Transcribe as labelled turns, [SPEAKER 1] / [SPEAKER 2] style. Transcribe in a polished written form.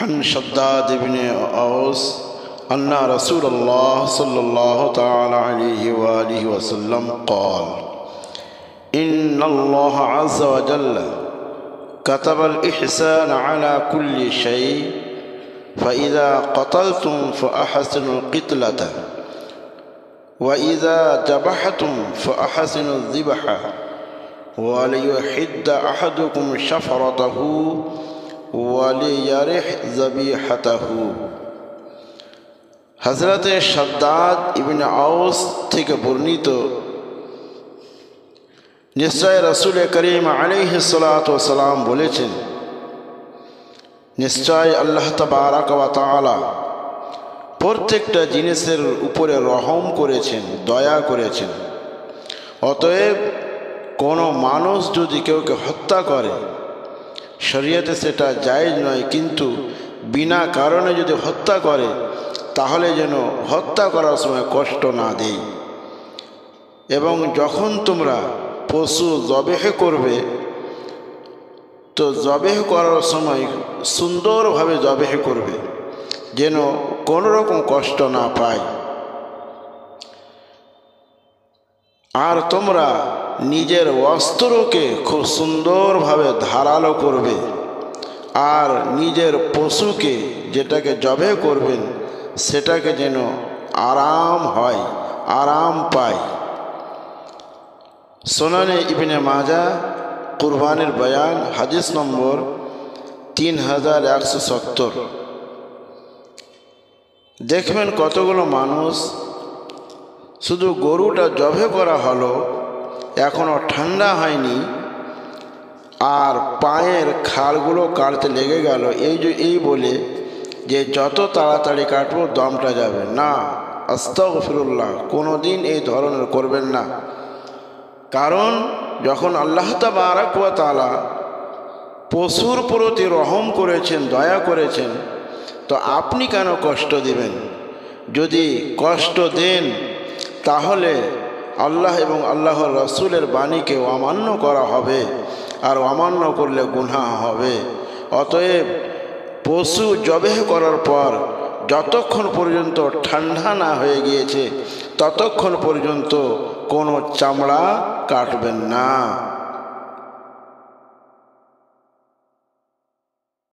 [SPEAKER 1] عن شداد بن أوس أن رسول الله صلى الله تعالى عليه وآله وسلم قال: إن الله عز وجل كتب الإحسان على كل شيء، فإذا قتلتم فأحسنوا القتلة، وإذا ذبحتم فأحسنوا الذبح، وليحد أحدكم شفرته وليرح ذبيحته। হযরত Shaddad ইবনে আউস থেকে বর্ণিত, নিশ্চয় রাসূল করিম আলাইহিস সালাতু ওয়াস সালাম বলেছেন, নিশ্চয় আল্লাহ তাবারক ওয়া তাআলা প্রত্যেকটা জিনিসের উপরে রহম করেছেন, দয়া করেছেন। অতএব কোনো মানুষ যদি কেউকে হত্যা করে, শরীয়তে সেটা জায়েজ নয়, কিন্তু বিনা কারণে যদি হত্যা করে তাহলে যেন হত্যা করার সময় কষ্ট না দেয়। এবং যখন তোমরা পশু জবেহ করবে, তো জবেহ করার সময় সুন্দরভাবে জবেহ করবে, যেন কোনো রকম কষ্ট না পায়। আর তোমরা নিজের বস্ত্রকে খুব সুন্দরভাবে ধারালো করবে, আর নিজের পশুকে যেটাকে জবেহ করবেন সেটাকে যেন আরাম হয়, আরাম পায়। সুনানে ইবনে মাজাহ কুরবানির বয়ান হাদিস নম্বর 3170। দেখবেন কতগুলো মানুষ শুধু গরুটা জবে করা হলো, এখনো ঠান্ডা হয়নি, আর পায়ের খালগুলো কাটতে লেগে গেল, এই বলে যে যত তাড়াতাড়ি কাটবো দমটা যাবে না। আস্তাগফিরুল্লাহ, কোনো দিন এই ধরনের করবেন না। কারণ যখন আল্লাহ তাবারক ওয়া তাআলা পশুর প্রতি রহম করেছেন, দয়া করেছেন, তো আপনি কেন কষ্ট দিবেন? যদি কষ্ট দেন তাহলে আল্লাহ এবং আল্লাহর রাসূলের বাণীকে অমান্য করা হবে, আর অমান্য করলে গুনাহ হবে। অতএব পশু জবেহ করার পর যতক্ষণ পর্যন্ত ঠান্ডা না হয়ে গিয়েছে ততক্ষণ পর্যন্ত কোনো চামড়া কাটবেন না।